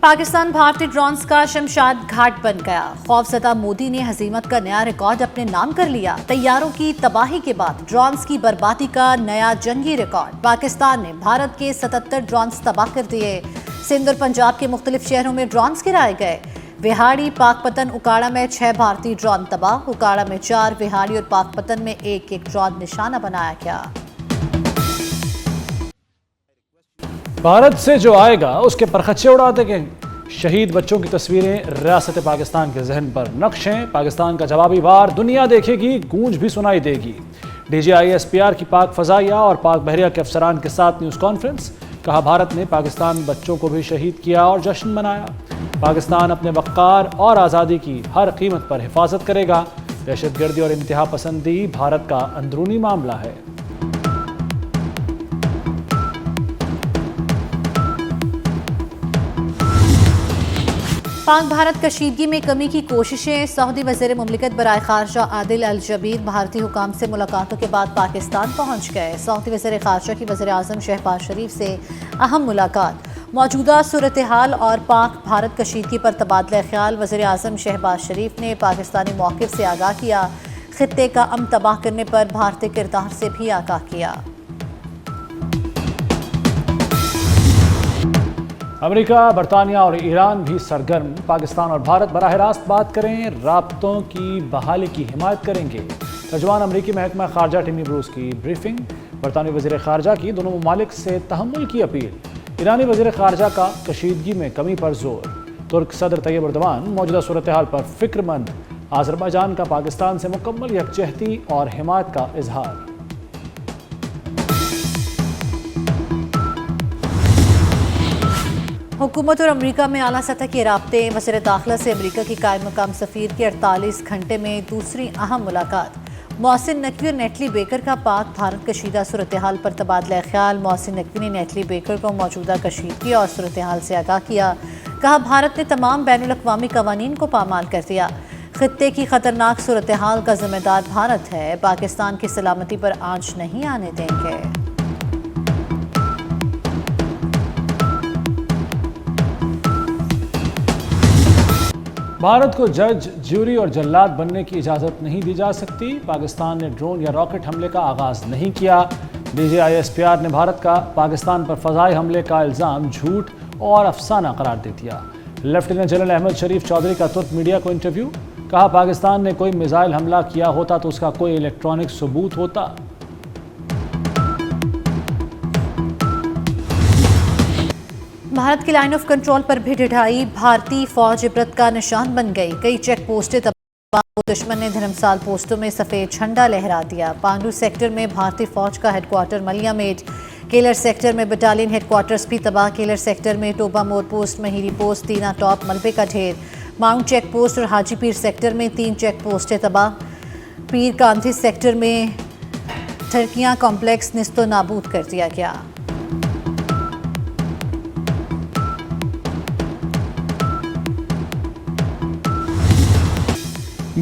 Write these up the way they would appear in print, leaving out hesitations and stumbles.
پاکستان بھارتی ڈرونز کا شمشاد گھاٹ بن گیا۔ خوفزدہ مودی نے ہزیمت کا نیا ریکارڈ اپنے نام کر لیا۔ طیاروں کی تباہی کے بعد ڈرونز کی بربادی کا نیا جنگی ریکارڈ۔ پاکستان نے بھارت کے 77 ڈرونز تباہ کر دیے۔ سندھ اور پنجاب کے مختلف شہروں میں ڈرونز گرائے گئے۔ وہاڑی، پاک پتن، اکاڑا میں 6 بھارتی ڈرون تباہ، اکاڑا میں 4، وہاڑی اور پاک پتن میں ایک ڈرون نشانہ بنایا گیا۔ بھارت سے جو آئے گا اس کے پرخچے اڑا دیں گے۔ شہید بچوں کی تصویریں ریاست پاکستان کے ذہن پر نقش ہیں۔ پاکستان کا جوابی وار دنیا دیکھے گی، گونج بھی سنائی دے گی۔ D G I S P R کی پاک فضائیہ اور پاک بحریہ کے افسران کے ساتھ نیوز کانفرنس۔ کہا بھارت نے پاکستان بچوں کو بھی شہید کیا اور جشن منایا۔ پاکستان اپنے وقار اور آزادی کی ہر قیمت پر حفاظت کرے گا۔ دہشت گردی اور انتہا پسندی بھارت کا اندرونی معاملہ ہے۔ پاک بھارت کشیدگی میں کمی کی کوششیں۔ سعودی وزیر مملکت برائے خارجہ عادل الجبیر بھارتی حکام سے ملاقاتوں کے بعد پاکستان پہنچ گئے۔ سعودی وزیر خارجہ کی وزیر اعظم شہباز شریف سے اہم ملاقات۔ موجودہ صورتحال اور پاک بھارت کشیدگی پر تبادلہ خیال۔ وزیر اعظم شہباز شریف نے پاکستانی موقف سے آگاہ کیا۔ خطے کا امن تباہ کرنے پر بھارتی کردار سے بھی آگاہ کیا۔ امریکہ، برطانیہ اور ایران بھی سرگرم۔ پاکستان اور بھارت براہ راست بات کریں، رابطوں کی بحالی کی حمایت کریں گے۔ ترجمان امریکی محکمہ خارجہ ٹیمی بروس کی بریفنگ۔ برطانوی وزیر خارجہ کی دونوں ممالک سے تحمل کی اپیل۔ ایرانی وزیر خارجہ کا کشیدگی میں کمی پر زور۔ ترک صدر طیب اردوان موجودہ صورتحال پر فکر مند۔ آذربائیجان کا پاکستان سے مکمل یکجہتی اور حمایت کا اظہار۔ حکومت اور امریکہ میں اعلیٰ سطح کے رابطے۔ وزیر داخلہ سے امریکہ کی قائم مقام سفیر کی 48 گھنٹے میں دوسری اہم ملاقات۔ محسن نقوی اور نیٹلی بیکر کا پاک بھارت کشیدہ صورتحال پر تبادلہ خیال۔ محسن نقوی نے نیٹلی بیکر کو موجودہ کشیدگی اور صورتحال سے آگاہ کیا۔ کہا بھارت نے تمام بین الاقوامی قوانین کو پامال کر دیا۔ خطے کی خطرناک صورتحال کا ذمہ دار بھارت ہے۔ پاکستان کی سلامتی پر آنچ نہیں آنے دیں گے۔ بھارت کو جج، جیوری اور جلاد بننے کی اجازت نہیں دی جا سکتی۔ پاکستان نے ڈرون یا راکٹ حملے کا آغاز نہیں کیا۔ D G I S P R نے بھارت کا پاکستان پر فضائی حملے کا الزام جھوٹ اور افسانہ قرار دے دیا۔ لیفٹیننٹ جنرل احمد شریف چودھری کا ترک میڈیا کو انٹرویو۔ کہا پاکستان نے کوئی میزائل حملہ کیا ہوتا تو اس کا کوئی الیکٹرانک ثبوت ہوتا۔ بھارت کی لائن آف کنٹرول پر بھی ڈھائی۔ بھارتی فوج عبرت کا نشان بن گئی۔ کئی چیک پوسٹیں تباہ۔ دشمن نے دھرمسال پوسٹوں میں سفید جھنڈا لہرا دیا۔ پانڈو سیکٹر میں بھارتی فوج کا ہیڈ کوارٹر ملیا میٹ۔ کیلر سیکٹر میں بٹالین ہیڈ کوارٹرز بھی تباہ۔ کیلر سیکٹر میں ٹوبا مور پوسٹ، مہیری پوسٹ، تینا ٹاپ ملبے کا ڈھیر۔ ماؤنٹ چیک پوسٹ اور حاجی پیر سیکٹر میں 3 چیک پوسٹیں تباہ۔ پیر کانتھی سیکٹر میں ٹھرکیاں کمپلیکس نیست و نابود کر دیا گیا۔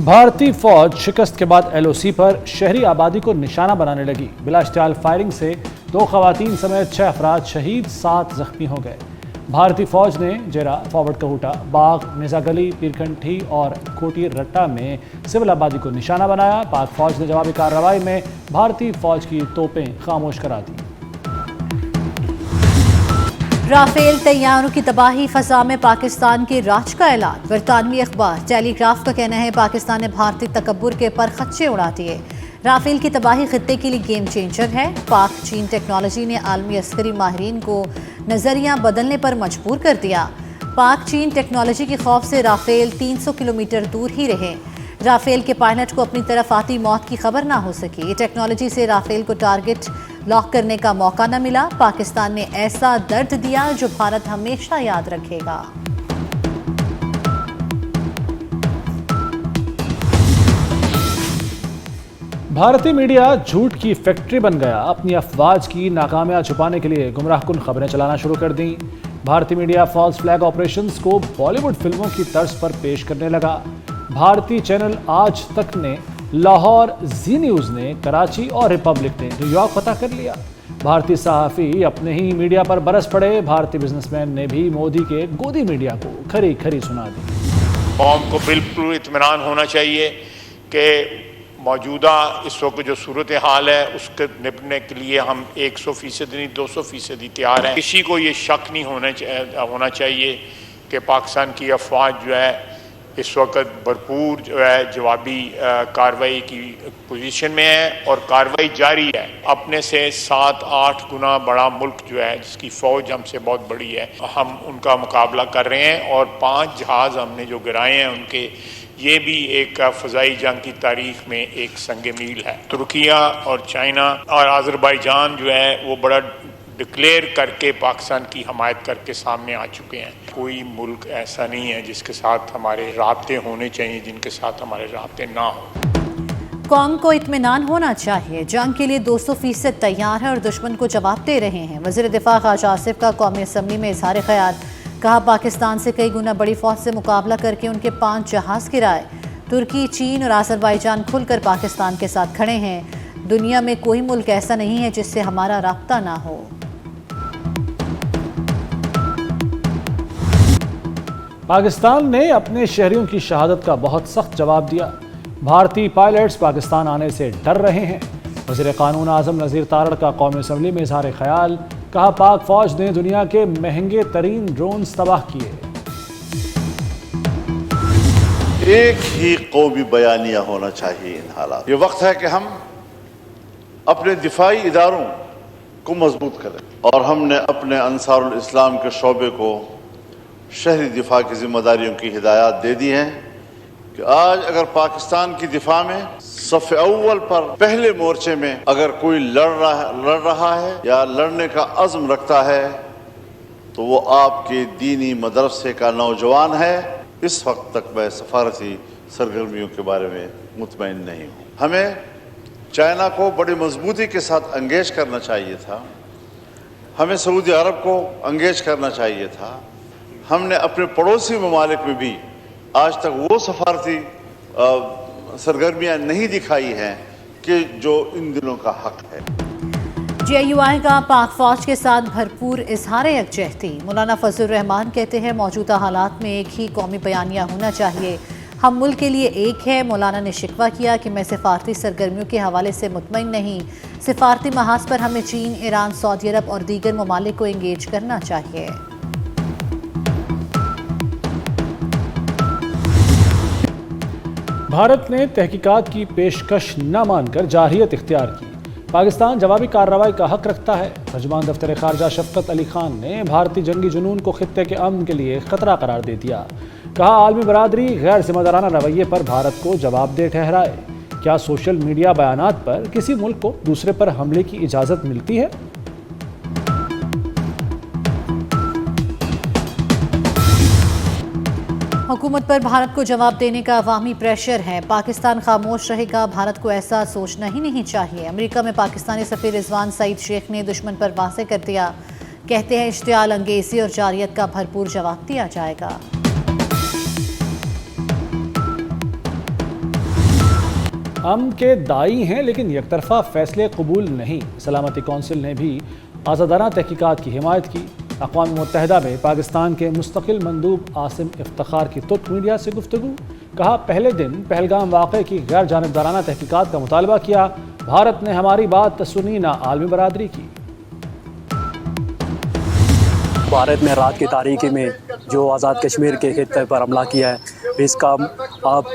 بھارتی فوج شکست کے بعد ایل او سی پر شہری آبادی کو نشانہ بنانے لگی۔ بلا اشتعال فائرنگ سے 2 خواتین سمیت 6 افراد شہید، 7 زخمی ہو گئے۔ بھارتی فوج نے جیرا، فارورڈ کہوٹا، باغ، نزا گلی، پیرکنٹھی اور کوٹی رٹا میں سول آبادی کو نشانہ بنایا۔ پاک فوج نے جوابی کارروائی میں بھارتی فوج کی توپیں خاموش کرا دیں۔ رافیل طیاروں کی تباہی، فضا میں پاکستان کے راج کا اعلان۔ برطانوی اخبار ٹیلی گراف کا کہنا ہے پاکستان نے بھارتی تکبر کے پرخچے اڑا دیے۔ رافیل کی تباہی خطے کے لیے گیم چینجر ہے۔ پاک چین ٹیکنالوجی نے عالمی عسکری ماہرین کو نظریہ بدلنے پر مجبور کر دیا۔ پاک چین ٹیکنالوجی کے خوف سے رافیل 300 کلومیٹر دور ہی رہے۔ رافیل کے پائلٹ کو اپنی طرف آتی موت کی خبر نہ ہو سکی۔ ٹیکنالوجی سے رافیل کو ٹارگٹ لاک کرنے کا موقع نہ ملا۔ پاکستان نے ایسا درد دیا جو بھارت ہمیشہ یاد رکھے گا۔ بھارتی میڈیا جھوٹ کی فیکٹری بن گیا۔ اپنی افواج کی ناکامیاں چھپانے کے لیے گمراہ کن خبریں چلانا شروع کر دیں۔ بھارتی میڈیا فالس فلیگ آپریشنز کو بالی ووڈ فلموں کی طرز پر پیش کرنے لگا۔ بھارتی چینل آج تک نے لاہور زی نیوز نے کراچی اور ریپبلک نے نیو یارک فتح کر لیا۔ بھارتی صحافی اپنے ہی میڈیا پر برس پڑے۔ بھارتی بزنس مین نے بھی مودی کے گودی میڈیا کو کھری کھری سنا دی۔ قوم کو بالکل اطمینان ہونا چاہیے کہ موجودہ اس وقت جو صورتحال ہے اس کے نپٹنے کے لیے ہم 100% نہیں 200% تیار ہیں۔ کسی کو یہ شک نہیں ہونا چاہیے کہ پاکستان کی افواج جو ہے اس وقت بھرپور جو ہے جوابی کارروائی کی پوزیشن میں ہے اور کارروائی جاری ہے۔ اپنے سے 7-8 گنا بڑا ملک جو ہے جس کی فوج ہم سے بہت بڑی ہے، ہم ان کا مقابلہ کر رہے ہیں اور 5 جہاز ہم نے جو گرائے ہیں ان کے، یہ بھی ایک فضائی جنگ کی تاریخ میں ایک سنگ میل ہے۔ ترکیہ اور چائنا اور آذربائیجان جو ہے وہ بڑا ڈکلیئر کر کے پاکستان کی حمایت کر کے سامنے آ چکے ہیں۔ کوئی ملک ایسا نہیں ہے جس کے ساتھ ہمارے رابطے ہونے چاہیے جن کے ساتھ ہمارے رابطے نہ ہوں۔ قوم کو اطمینان ہونا چاہیے، جنگ کے لیے 200% تیار ہے اور دشمن کو جواب دے رہے ہیں۔ وزیر دفاع خواجہ آصف کا قومی اسمبلی میں اظہار خیال، کہا پاکستان سے کئی گنا بڑی فوج سے مقابلہ کر کے ان کے 5 جہاز گرائے۔ ترکی، چین اور آذربائیجان کھل کر پاکستان کے ساتھ کھڑے ہیں۔ دنیا میں کوئی ملک ایسا نہیں ہے جس سے ہمارا رابطہ نہ ہو۔ پاکستان نے اپنے شہریوں کی شہادت کا بہت سخت جواب دیا۔ بھارتی پائلٹس پاکستان آنے سے ڈر رہے ہیں۔ وزیر قانون اعظم نذیر تارڑ کا قومی اسمبلی میں اظہار خیال، کہا پاک فوج نے دنیا کے مہنگے ترین ڈرونز تباہ کیے۔ ایک ہی قومی بیانیہ ہونا چاہیے ان حالات۔ یہ وقت ہے کہ ہم اپنے دفاعی اداروں کو مضبوط کریں اور ہم نے اپنے انصار الاسلام کے شعبے کو شہری دفاع کی ذمہ داریوں کی ہدایات دے دی ہیں کہ آج اگر پاکستان کی دفاع میں صف اول پر پہلے مورچے میں اگر کوئی لڑ رہا ہے یا لڑنے کا عزم رکھتا ہے تو وہ آپ کے دینی مدرسے کا نوجوان ہے۔ اس وقت تک میں سفارتی سرگرمیوں کے بارے میں مطمئن نہیں ہوں۔ ہمیں چائنا کو بڑی مضبوطی کے ساتھ انگیج کرنا چاہیے تھا، ہمیں سعودی عرب کو انگیج کرنا چاہیے تھا۔ ہم نے اپنے پڑوسی ممالک میں بھی آج تک وہ سفارتی سرگرمیاں نہیں دکھائی ہیں کہ جو ان دنوں کا حق ہے۔ JUI کا پاک فوج کے ساتھ بھرپور اظہار یکجہتی، مولانا فضل الرحمان کہتے ہیں موجودہ حالات میں ایک ہی قومی بیانیہ ہونا چاہیے، ہم ملک کے لیے ایک ہے۔ مولانا نے شکوہ کیا کہ میں سفارتی سرگرمیوں کے حوالے سے مطمئن نہیں، سفارتی محاذ پر ہمیں چین، ایران، سعودی عرب اور دیگر ممالک کو انگیج کرنا چاہیے۔ بھارت نے تحقیقات کی پیشکش نہ مان کر جارحیت اختیار کی، پاکستان جوابی کارروائی کا حق رکھتا ہے۔ ترجمان دفتر خارجہ شفقت علی خان نے بھارتی جنگی جنون کو خطے کے امن کے لیے خطرہ قرار دے دیا، کہا عالمی برادری غیر ذمہ دارانہ رویے پر بھارت کو جواب دہ ٹھہرائے۔ کیا سوشل میڈیا بیانات پر کسی ملک کو دوسرے پر حملے کی اجازت ملتی ہے؟ حکومت پر بھارت کو جواب دینے کا عوامی پریشر ہے، پاکستان خاموش رہے گا، بھارت کو ایسا سوچنا ہی نہیں چاہیے۔ امریکہ میں پاکستانی سفیر رضوان سعید شیخ نے دشمن پر واضح کر دیا، کہتے ہیں اشتعال انگیزی اور جارحیت کا بھرپور جواب دیا جائے گا۔ امن کے داعی ہیں لیکن یک طرفہ فیصلے قبول نہیں، سلامتی کونسل نے بھی آزادانہ تحقیقات کی حمایت کی۔ اقوام متحدہ میں پاکستان کے مستقل مندوب عاصم افتخار کی ترک میڈیا سے گفتگو، کہا پہلے دن پہلگام واقعے کی غیر جانبدارانہ تحقیقات کا مطالبہ کیا، بھارت نے ہماری بات سنی نہ عالمی برادری کی۔ بھارت نے رات کی تاریکی میں جو آزاد کشمیر کے خطے پر حملہ کیا ہے اس کا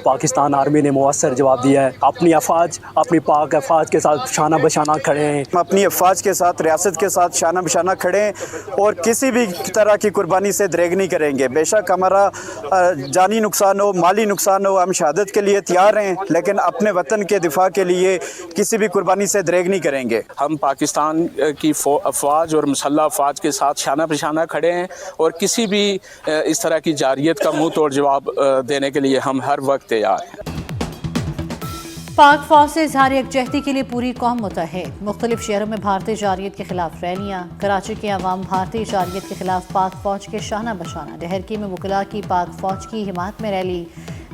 پاکستان آرمی نے مؤثر جواب دیا ہے۔ اپنی افواج، اپنی پاک افواج کے ساتھ شانہ بشانہ کھڑے ہیں، ہم اپنی افواج کے ساتھ، ریاست کے ساتھ شانہ بشانہ کھڑے ہیں اور کسی بھی طرح کی قربانی سے دریغ نہیں کریں گے۔ بے شک ہمارا جانی نقصان ہو، مالی نقصان ہو، ہم شہادت کے لیے تیار ہیں، لیکن اپنے وطن کے دفاع کے لیے کسی بھی قربانی سے دریغ نہیں کریں گے۔ ہم پاکستان کی افواج اور مسلح افواج کے ساتھ شانہ بشانہ کھڑے ہیں اور کسی بھی اس طرح کی جارحیت کا منہ توڑ جواب دینے کے لیے ہم ہر وقت تیار ہیں۔ پاک فوج سے اظہار یکجہتی کے لیے پوری قوم متحد، مختلف شہروں میں بھارتی جارحیت کے خلاف ریلیاں، کراچی کے عوام بھارتی جارحیت کے خلاف پاک فوج کے شانہ بشانہ، ڈہرکی میں وکلاء کی پاک فوج کی حمایت میں ریلی،